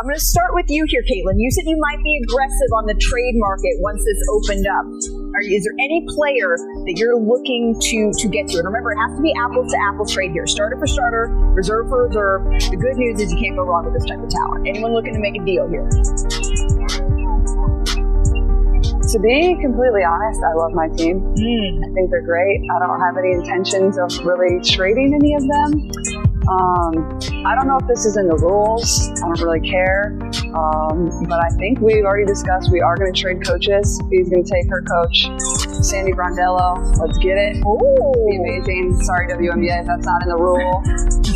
I'm going to start with you here, Caitlin. You said you might be aggressive on the trade market once this opened up. Is there any player that you're looking to get to? And remember, it has to be apples to apples trade here. Starter for starter, reserve for reserve. The good news is you can't go wrong with this type of talent. Anyone looking to make a deal here? To be completely honest, I love my team. I think they're great. I don't have any intentions of really trading any of them. I don't know if this is in the rules. I don't really care. But I think we've already discussed we are going to trade coaches. He's going to take her coach, Sandy Brondello. Let's get it. It'd be amazing. Sorry, WNBA, if that's not in the rule.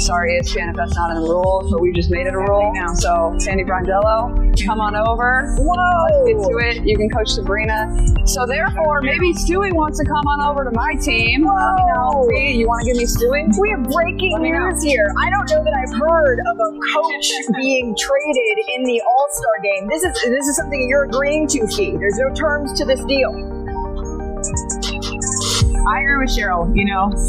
Sorry, ESPN, if that's not in the rule. But we just made it a rule. So, Sandy Brondello, come on over. Let's get to it. You can coach Sabrina. So, therefore, maybe Stewie wants to come on over to my team. You want to give me Stewie? We have breaking news here. I don't know that I've heard of a coach being traded in the All-Star game. This is something that you're agreeing to, Fee. There's no terms to this deal. I agree with Cheryl.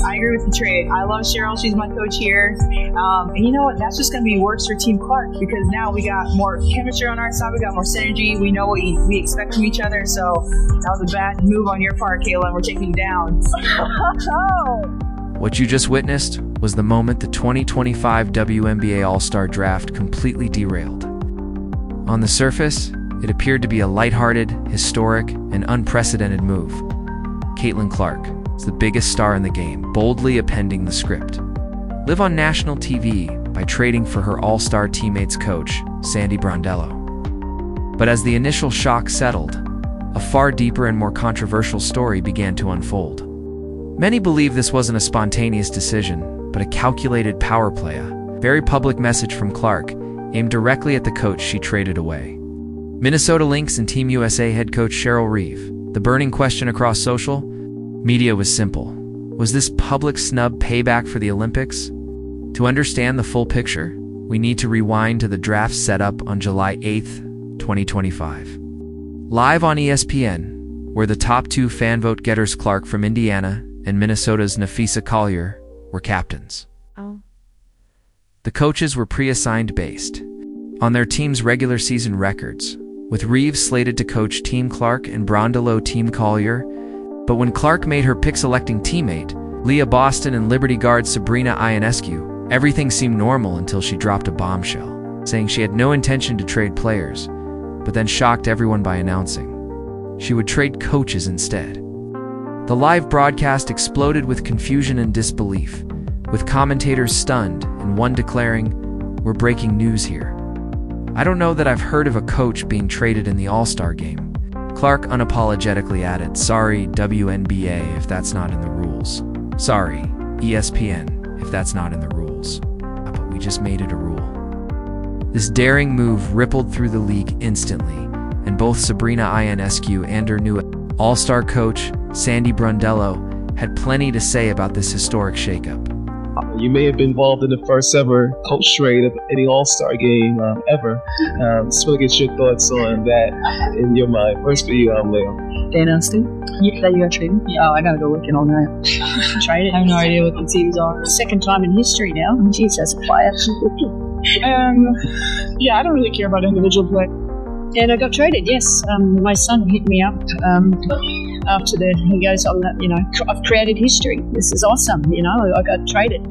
I agree with the trade. I love Cheryl. She's my coach here. And you know what? That's just going to be worse for Team Clark because now we got more chemistry on our side. We got more synergy. We know what we expect from each other. So that was a bad move on your part, Kayla. We're taking you down. What you just witnessed was the moment the 2025 WNBA All-Star Draft completely derailed. On the surface, it appeared to be a lighthearted, historic, and unprecedented move. Caitlin Clark is the biggest star in the game, boldly appending the script. Live on national TV by trading for her All-Star teammates coach, Sandy Brondello. But as the initial shock settled, a far deeper and more controversial story began to unfold. Many believe this wasn't a spontaneous decision, but a calculated power play, a very public message from Clark, aimed directly at the coach she traded away. Minnesota Lynx and Team USA head coach Cheryl Reeve. The burning question across social media was simple. Was this public snub payback for the Olympics? To understand the full picture, we need to rewind to the draft setup on July 8th, 2025. Live on ESPN, where the top two fan vote getters Clark from Indiana and Minnesota's Nafisa Collier were captains. The coaches were pre-assigned based on their team's regular season records, with Reeves slated to coach Team Clark and Brondello Team Collier. But when Clark made her pick-selecting teammate, Leah Boston and Liberty guard Sabrina Ionescu, everything seemed normal until she dropped a bombshell, saying she had no intention to trade players, but then shocked everyone by announcing she would trade coaches instead. The live broadcast exploded with confusion and disbelief, with commentators stunned and one declaring, "We're breaking news here. I don't know that I've heard of a coach being traded in the All-Star game." Clark unapologetically added, "Sorry, WNBA, if that's not in the rules. Sorry, ESPN, if that's not in the rules. But we just made it a rule." This daring move rippled through the league instantly, and both Sabrina Ionescu and her new All-Star coach, Sandy Brondello, had plenty to say about this historic shakeup. You may have been involved in the first ever coach trade of any All-Star game ever. Just want to get your thoughts on that in your mind. First for you, Leo. Dan Elston. That you got traded? Yeah, I gotta go looking on that. Traded? I have no idea what the teams are. Second time in history now. Jeez, as a player. Yeah, I don't really care about individual play. And I got traded, yes. My son hit me up after he goes on that, I've created history. This is awesome, I got traded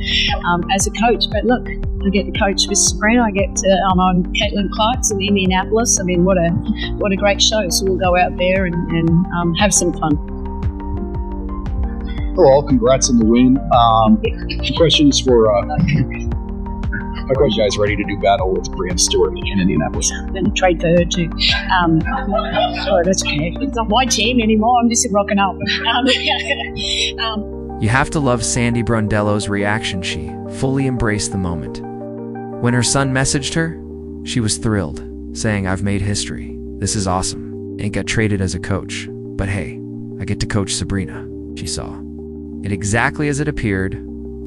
as a coach. But look, I get to coach with Sabrina. I'm on Caitlin Clark's in Indianapolis. I mean, what a great show. So we'll go out there and have some fun. Well, congrats on the win. The question is for are you guys ready to do battle with Brian Stewart in Indianapolis? I'm going to trade for her too. Oh, that's okay. It's not my team anymore. I'm just rocking up. You have to love Sandy Brondello's reaction. She fully embraced the moment. When her son messaged her, she was thrilled, saying, "I've made history. This is awesome." Ain't got traded as a coach, but hey, I get to coach Sabrina, she saw. It exactly as it appeared,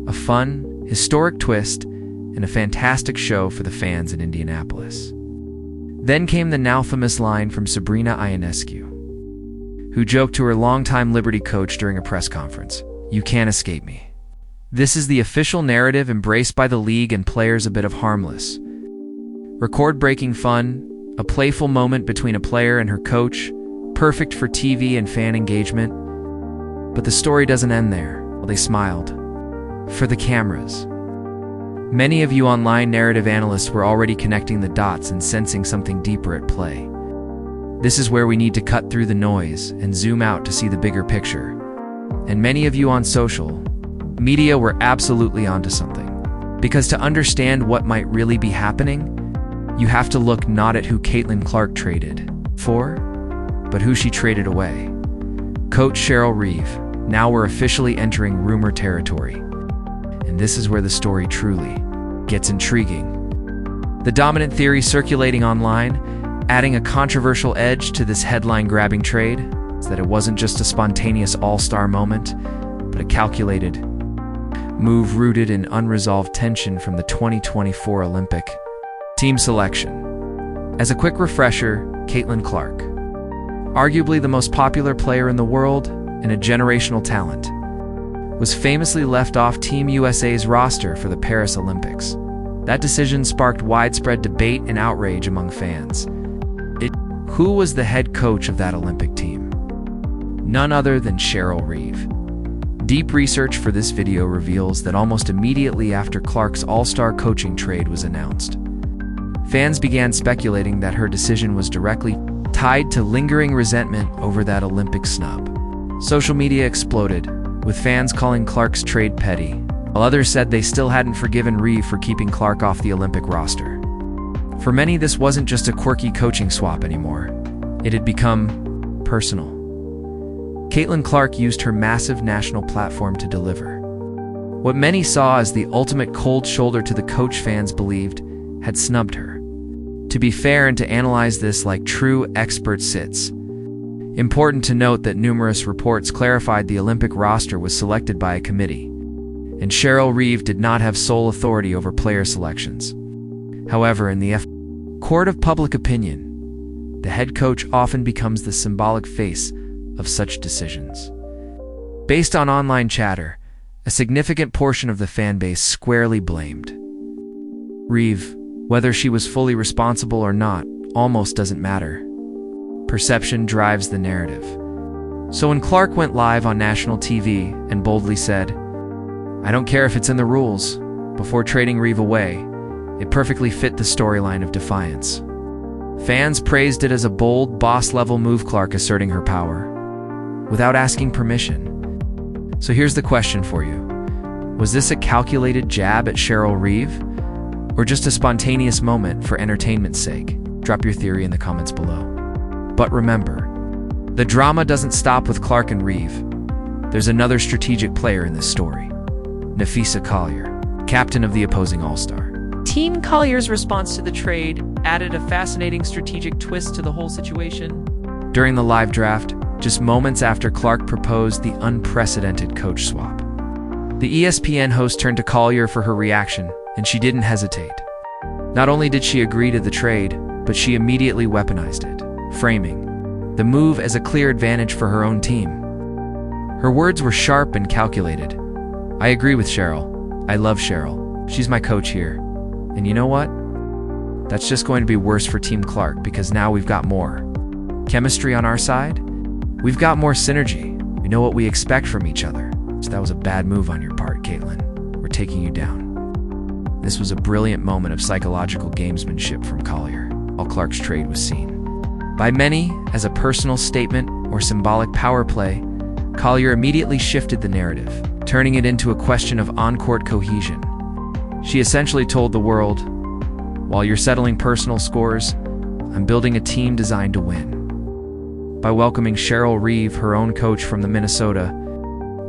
a fun, historic twist, and a fantastic show for the fans in Indianapolis. Then came the now famous line from Sabrina Ionescu, who joked to her longtime Liberty coach during a press conference, "You can't escape me." This is the official narrative embraced by the league and players, a bit of harmless. Record-breaking fun, a playful moment between a player and her coach, perfect for TV and fan engagement. But the story doesn't end there. They smiled. For the cameras. Many of you online narrative analysts were already connecting the dots and sensing something deeper at play. This is where we need to cut through the noise and zoom out to see the bigger picture. And many of you on social media were absolutely onto something. Because to understand what might really be happening, you have to look not at who Caitlin Clark traded for, but who she traded away. Coach Cheryl Reeve. Now we're officially entering rumor territory. And this is where the story truly gets intriguing. The dominant theory circulating online, adding a controversial edge to this headline-grabbing trade, is that it wasn't just a spontaneous all-star moment, but a calculated move rooted in unresolved tension from the 2024 Olympic team selection. As a quick refresher, Caitlin Clark, arguably the most popular player in the world and a generational talent, was famously left off Team USA's roster for the Paris Olympics. That decision sparked widespread debate and outrage among fans. Who was the head coach of that Olympic team? None other than Cheryl Reeve. Deep research for this video reveals that almost immediately after Clark's all-star coaching trade was announced, fans began speculating that her decision was directly tied to lingering resentment over that Olympic snub. Social media exploded, with fans calling Clark's trade petty, while others said they still hadn't forgiven Reeve for keeping Clark off the Olympic roster. For many, this wasn't just a quirky coaching swap anymore. It had become personal. Caitlin Clark used her massive national platform to deliver what many saw as the ultimate cold shoulder to the coach fans believed had snubbed her. To be fair and to analyze this like true expert sits, important to note that numerous reports clarified the Olympic roster was selected by a committee, and Cheryl Reeve did not have sole authority over player selections. However, in the court of public opinion, the head coach often becomes the symbolic face of such decisions. Based on online chatter, a significant portion of the fan base squarely blamed Reeve. Whether she was fully responsible or not almost doesn't matter. Perception drives the narrative. So when Clark went live on national TV and boldly said, "I don't care if it's in the rules," before trading Reeve away, it perfectly fit the storyline of defiance. Fans praised it as a bold, boss-level move, Clark asserting her power without asking permission. So here's the question for you. Was this a calculated jab at Cheryl Reeve, or just a spontaneous moment for entertainment's sake? Drop your theory in the comments below. But remember, the drama doesn't stop with Clark and Reeve. There's another strategic player in this story, Napheesa Collier, captain of the opposing All-Star. Team Collier's response to the trade added a fascinating strategic twist to the whole situation. During the live draft, just moments after Clark proposed the unprecedented coach swap, the ESPN host turned to Collier for her reaction, and she didn't hesitate. Not only did she agree to the trade, but she immediately weaponized it, framing the move as a clear advantage for her own team. Her words were sharp and calculated. "I agree with Cheryl. I love Cheryl. She's my coach here. And you know what? That's just going to be worse for Team Clark because now we've got more chemistry on our side. We've got more synergy. We know what we expect from each other. So that was a bad move on your part, Caitlin. We're taking you down." This was a brilliant moment of psychological gamesmanship from Collier, while Clark's trade was seen by many as a personal statement or symbolic power play. Collier immediately shifted the narrative, turning it into a question of on-court cohesion. She essentially told the world, "While you're settling personal scores, I'm building a team designed to win." By welcoming Cheryl Reeve, her own coach from the Minnesota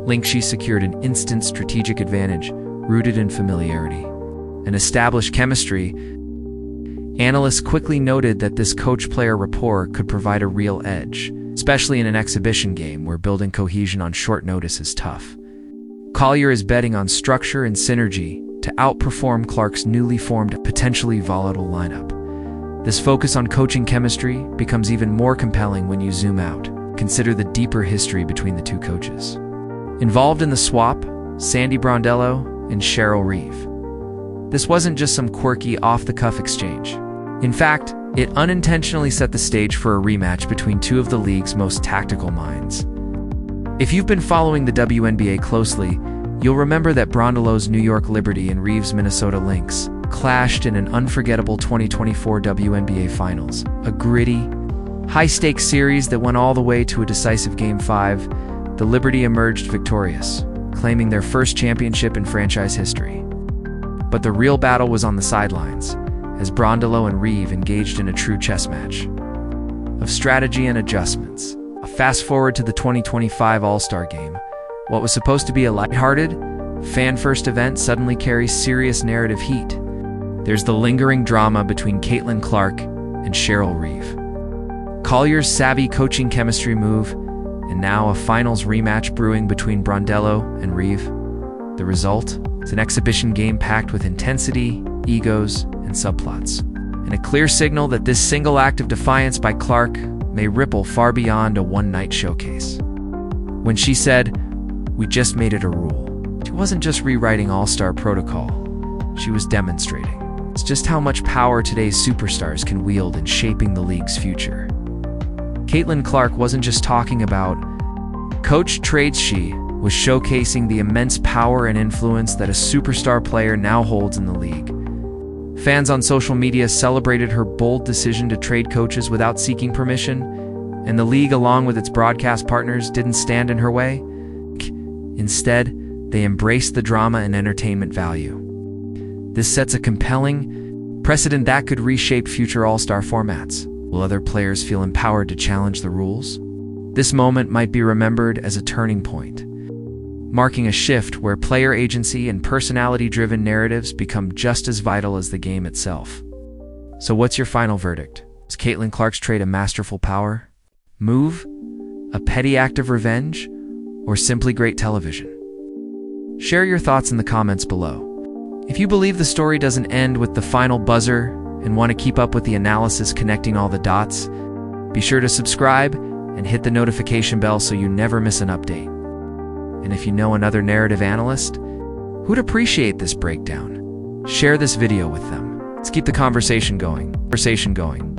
Lynx, she secured an instant strategic advantage rooted in familiarity and established chemistry. Analysts quickly noted that this coach-player rapport could provide a real edge, especially in an exhibition game where building cohesion on short notice is tough. Collier is betting on structure and synergy to outperform Clark's newly formed, potentially volatile lineup. This focus on coaching chemistry becomes even more compelling when you zoom out. Consider the deeper history between the two coaches. Involved in the swap, Sandy Brondello and Cheryl Reeve. This wasn't just some quirky, off-the-cuff exchange. In fact, it unintentionally set the stage for a rematch between two of the league's most tactical minds. If you've been following the WNBA closely, you'll remember that Brondelo's New York Liberty and Reeves' Minnesota Lynx clashed in an unforgettable 2024 WNBA Finals. A gritty, high-stakes series that went all the way to a decisive Game 5, the Liberty emerged victorious, claiming their first championship in franchise history. But the real battle was on the sidelines, as Brondelo and Reeve engaged in a true chess match of strategy and adjustments. A fast forward to the 2025 All-Star Game. What was supposed to be a lighthearted, fan-first event suddenly carries serious narrative heat. There's the lingering drama between Caitlin Clark and Cheryl Reeve, Collier's savvy coaching chemistry move, and now a finals rematch brewing between Brondello and Reeve. The result is an exhibition game packed with intensity, egos, and subplots, and a clear signal that this single act of defiance by Clark may ripple far beyond a one-night showcase. When she said, "We just made it a rule," she wasn't just rewriting All-Star protocol, she was demonstrating it's just how much power today's superstars can wield in shaping the league's future. Caitlin Clark wasn't just talking about coach trades, she was showcasing the immense power and influence that a superstar player now holds in the league. Fans on social media celebrated her bold decision to trade coaches without seeking permission, and the league, along with its broadcast partners, didn't stand in her way. Instead, they embraced the drama and entertainment value. This sets a compelling precedent that could reshape future All-Star formats. Will other players feel empowered to challenge the rules? This moment might be remembered as a turning point, marking a shift where player agency and personality-driven narratives become just as vital as the game itself. So what's your final verdict? Is Caitlin Clark's trade a masterful power move, a petty act of revenge, or simply great television? Share your thoughts in the comments below. If you believe the story doesn't end with the final buzzer and want to keep up with the analysis connecting all the dots, be sure to subscribe and hit the notification bell so you never miss an update. And if you know another narrative analyst who'd appreciate this breakdown, share this video with them. Let's keep the conversation going.